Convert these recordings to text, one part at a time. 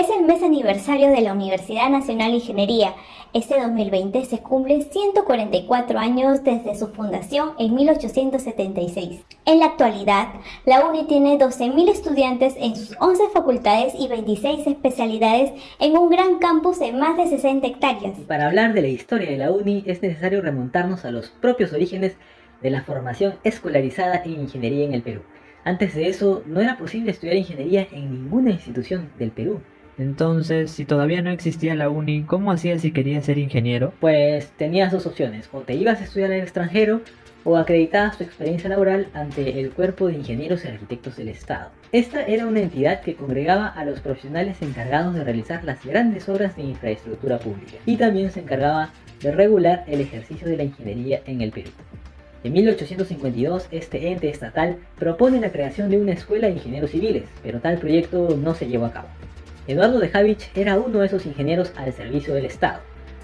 Es el mes aniversario de la Universidad Nacional de Ingeniería. Este 2020 se cumplen 144 años desde su fundación en 1876. En la actualidad, la UNI tiene 12.000 estudiantes en sus 11 facultades y 26 especialidades en un gran campus de más de 60 hectáreas. Para hablar de la historia de la UNI es necesario remontarnos a los propios orígenes de la formación escolarizada en ingeniería en el Perú. Antes de eso, no era posible estudiar ingeniería en ninguna institución del Perú. Entonces, si todavía no existía la uni, ¿cómo hacías si querías ser ingeniero? Pues tenías dos opciones: o te ibas a estudiar al extranjero o acreditabas tu experiencia laboral ante el Cuerpo de Ingenieros y Arquitectos del Estado. Esta era una entidad que congregaba a los profesionales encargados de realizar las grandes obras de infraestructura pública y también se encargaba de regular el ejercicio de la ingeniería en el Perú. En 1852, este ente estatal propone la creación de una escuela de ingenieros civiles, pero tal proyecto no se llevó a cabo. Eduardo de Habich era uno de esos ingenieros al servicio del Estado.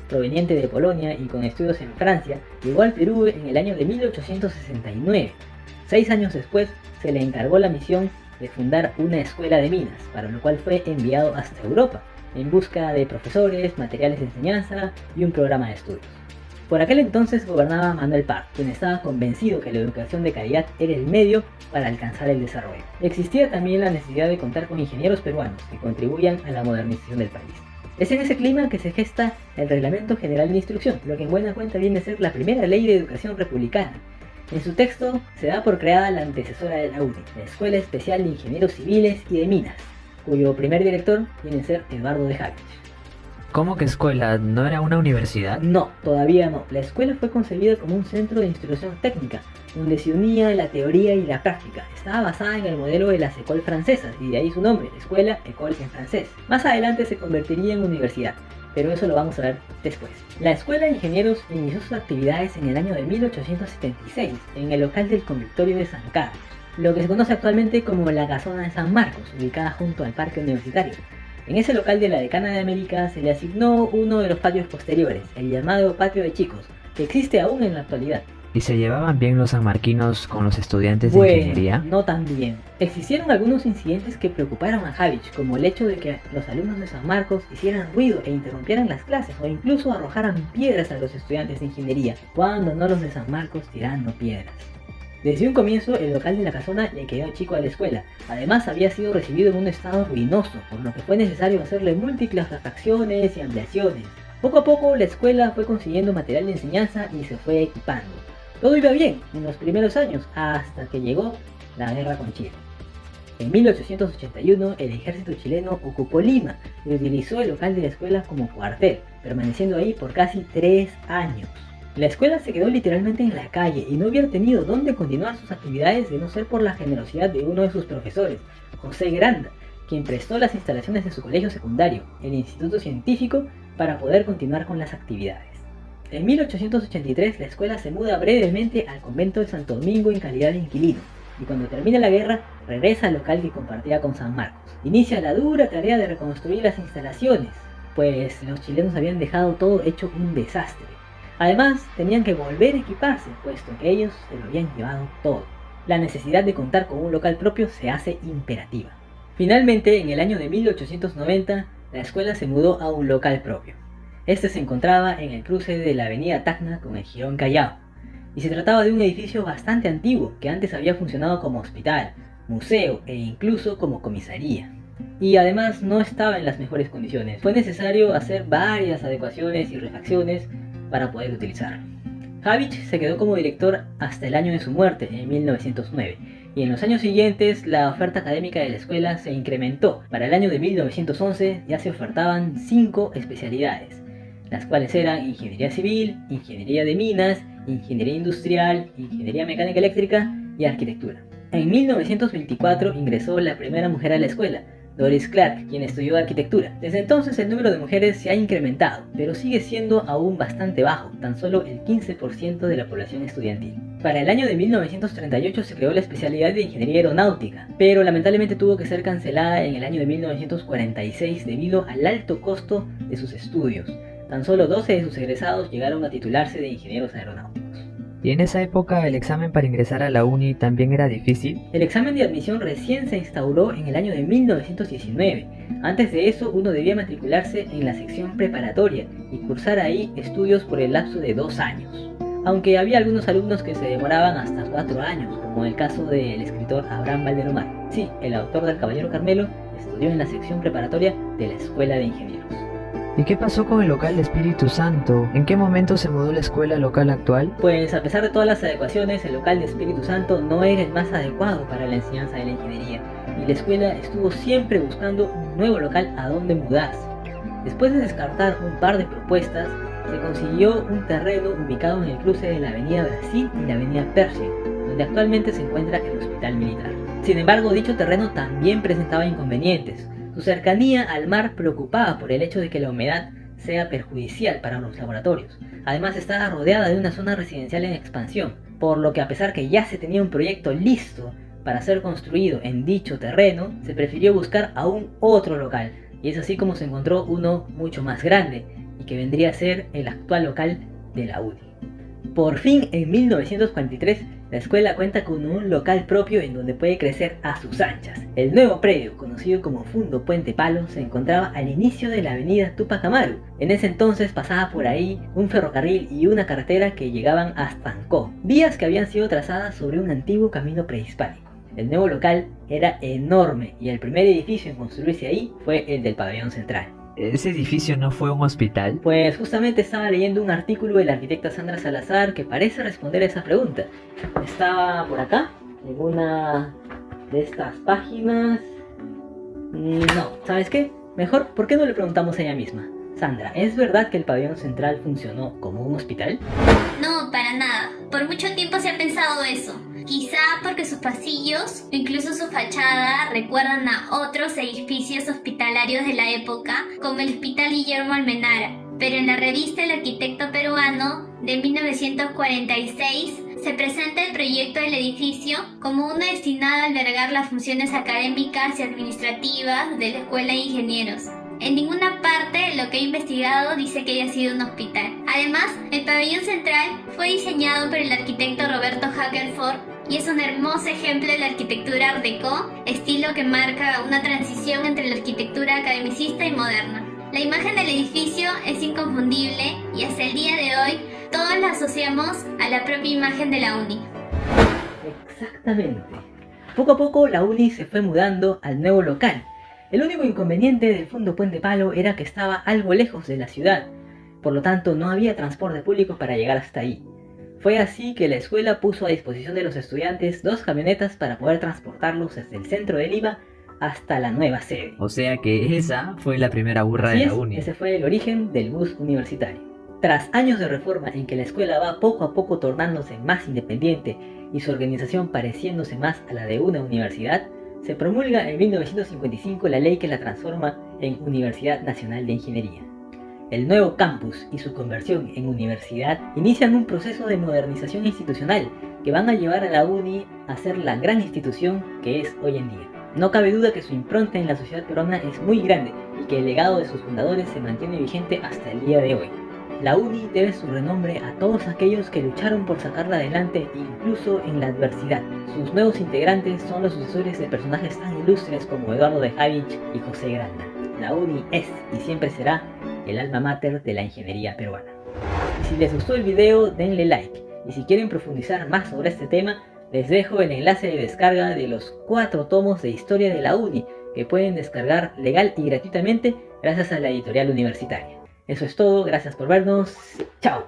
Proveniente de Polonia y con estudios en Francia, llegó al Perú en el año de 1869. 6 años después, se le encargó la misión de fundar una escuela de minas, para lo cual fue enviado hasta Europa, en busca de profesores, materiales de enseñanza y un programa de estudios. Por aquel entonces gobernaba Manuel Parr, quien estaba convencido que la educación de calidad era el medio para alcanzar el desarrollo. Existía también la necesidad de contar con ingenieros peruanos que contribuyan a la modernización del país. Es en ese clima que se gesta el Reglamento General de Instrucción, lo que en buena cuenta viene a ser la primera ley de educación republicana. En su texto se da por creada la antecesora de la UNI, la Escuela Especial de Ingenieros Civiles y de Minas, cuyo primer director viene a ser Eduardo de Habich. ¿Cómo que escuela? ¿No era una universidad? No, todavía no. La escuela fue concebida como un centro de instrucción técnica, donde se unía la teoría y la práctica. Estaba basada en el modelo de las écoles francesas, y de ahí su nombre, Escuela École en francés. Más adelante se convertiría en universidad, pero eso lo vamos a ver después. La Escuela de Ingenieros inició sus actividades en el año de 1876, en el local del Convictorio de San Carlos, lo que se conoce actualmente como la Casona de San Marcos, ubicada junto al Parque Universitario. En ese local de la Decana de América se le asignó uno de los patios posteriores, el llamado Patio de Chicos, que existe aún en la actualidad. ¿Y se llevaban bien los sanmarquinos con los estudiantes de ingeniería? No tan bien. Existieron algunos incidentes que preocuparon a Habich, como el hecho de que los alumnos de San Marcos hicieran ruido e interrumpieran las clases, o incluso arrojaran piedras a los estudiantes de ingeniería, cuando no los de San Marcos tirando piedras. Desde un comienzo, el local de la casona le quedó chico a la escuela. Además, había sido recibido en un estado ruinoso, por lo que fue necesario hacerle múltiples refacciones y ampliaciones. Poco a poco, la escuela fue consiguiendo material de enseñanza y se fue equipando. Todo iba bien en los primeros años, hasta que llegó la guerra con Chile. En 1881, el ejército chileno ocupó Lima y utilizó el local de la escuela como cuartel, permaneciendo ahí por casi 3 años. La escuela se quedó literalmente en la calle y no hubiera tenido dónde continuar sus actividades de no ser por la generosidad de uno de sus profesores, José Granda, quien prestó las instalaciones de su colegio secundario, el Instituto Científico, para poder continuar con las actividades. En 1883 la escuela se muda brevemente al convento de Santo Domingo en calidad de inquilino, y cuando termina la guerra regresa al local que compartía con San Marcos. Inicia la dura tarea de reconstruir las instalaciones, pues los chilenos habían dejado todo hecho un desastre. Además, tenían que volver a equiparse, puesto que ellos se lo habían llevado todo. La necesidad de contar con un local propio se hace imperativa. Finalmente, en el año de 1890, la escuela se mudó a un local propio. Este se encontraba en el cruce de la avenida Tacna con el Jirón Callao, y se trataba de un edificio bastante antiguo, que antes había funcionado como hospital, museo e incluso como comisaría. Y además no estaba en las mejores condiciones. Fue necesario hacer varias adecuaciones y refacciones para poder utilizarlo. Habich se quedó como director hasta el año de su muerte, en 1909, y en los años siguientes la oferta académica de la escuela se incrementó. Para el año de 1911 ya se ofertaban 5 especialidades, las cuales eran Ingeniería Civil, Ingeniería de Minas, Ingeniería Industrial, Ingeniería Mecánica Eléctrica y Arquitectura. En 1924 ingresó la primera mujer a la escuela, Doris Clark, quien estudió arquitectura. Desde entonces el número de mujeres se ha incrementado, pero sigue siendo aún bastante bajo, tan solo el 15% de la población estudiantil. Para el año de 1938 se creó la especialidad de Ingeniería Aeronáutica, pero lamentablemente tuvo que ser cancelada en el año de 1946 debido al alto costo de sus estudios. Tan solo 12 de sus egresados llegaron a titularse de ingenieros aeronáuticos. ¿Y en esa época el examen para ingresar a la uni también era difícil? El examen de admisión recién se instauró en el año de 1919. Antes de eso, uno debía matricularse en la sección preparatoria y cursar ahí estudios por el lapso de 2 años. Aunque había algunos alumnos que se demoraban hasta 4 años, como el caso del escritor Abraham Valderomar. Sí, el autor del Caballero Carmelo estudió en la sección preparatoria de la Escuela de Ingenieros. ¿Y qué pasó con el local de Espíritu Santo? ¿En qué momento se mudó la escuela local actual? Pues a pesar de todas las adecuaciones, el local de Espíritu Santo no era el más adecuado para la enseñanza de la ingeniería, y la escuela estuvo siempre buscando un nuevo local a donde mudarse. Después de descartar un par de propuestas, se consiguió un terreno ubicado en el cruce de la avenida Brasil y la avenida Pershing, donde actualmente se encuentra el hospital militar. Sin embargo, dicho terreno también presentaba inconvenientes. Su cercanía al mar preocupaba por el hecho de que la humedad sea perjudicial para los laboratorios. Además, estaba rodeada de una zona residencial en expansión, por lo que a pesar que ya se tenía un proyecto listo para ser construido en dicho terreno, se prefirió buscar aún otro local, y es así como se encontró uno mucho más grande, y que vendría a ser el actual local de la UDI. Por fin, en 1943, la escuela cuenta con un local propio en donde puede crecer a sus anchas. El nuevo predio, conocido como Fundo Puente Palo, se encontraba al inicio de la avenida Túpac Amaru. En ese entonces pasaba por ahí un ferrocarril y una carretera que llegaban hasta Ancón, vías que habían sido trazadas sobre un antiguo camino prehispánico. El nuevo local era enorme y el primer edificio en construirse ahí fue el del pabellón central. ¿Ese edificio no fue un hospital? Pues justamente estaba leyendo un artículo de la arquitecta Sandra Salazar que parece responder a esa pregunta. Estaba por acá, en una de estas páginas. No, ¿sabes qué? Mejor, ¿por qué no le preguntamos a ella misma? Sandra, ¿es verdad que el pabellón central funcionó como un hospital? No, para nada. Por mucho tiempo se ha pensado eso. Quizá porque sus pasillos, o incluso su fachada, recuerdan a otros edificios hospitalarios de la época, como el Hospital Guillermo Almenara. Pero en la revista El Arquitecto Peruano, de 1946, se presenta el proyecto del edificio como uno destinado a albergar las funciones académicas y administrativas de la Escuela de Ingenieros. En ninguna parte lo que he investigado dice que haya sido un hospital. Además, el pabellón central fue diseñado por el arquitecto Roberto Hackelford y es un hermoso ejemplo de la arquitectura Art Deco, estilo que marca una transición entre la arquitectura academicista y moderna. La imagen del edificio es inconfundible y hasta el día de hoy todos la asociamos a la propia imagen de la UNI. Exactamente. Poco a poco la UNI se fue mudando al nuevo local. El único inconveniente del Fundo Puente Palo era que estaba algo lejos de la ciudad, por lo tanto no había transporte público para llegar hasta ahí. Fue así que la escuela puso a disposición de los estudiantes 2 camionetas para poder transportarlos desde el centro de Lima hasta la nueva sede. O sea que esa fue la primera burra Así de la es, uni. ese fue el origen del bus universitario. Tras años de reforma en que la escuela va poco a poco tornándose más independiente y su organización pareciéndose más a la de una universidad, se promulga en 1955 la ley que la transforma en Universidad Nacional de Ingeniería. El nuevo campus y su conversión en universidad inician un proceso de modernización institucional que van a llevar a la UNI a ser la gran institución que es hoy en día. No cabe duda que su impronta en la sociedad peruana es muy grande y que el legado de sus fundadores se mantiene vigente hasta el día de hoy. La UNI debe su renombre a todos aquellos que lucharon por sacarla adelante incluso en la adversidad. Sus nuevos integrantes son los sucesores de personajes tan ilustres como Eduardo de Javich y José Granda. La UNI es y siempre será el alma mater de la ingeniería peruana. Y si les gustó el video, denle like. Y si quieren profundizar más sobre este tema, les dejo el enlace de descarga de los 4 tomos de historia de la UNI que pueden descargar legal y gratuitamente gracias a la editorial universitaria. Eso es todo, gracias por vernos, chao.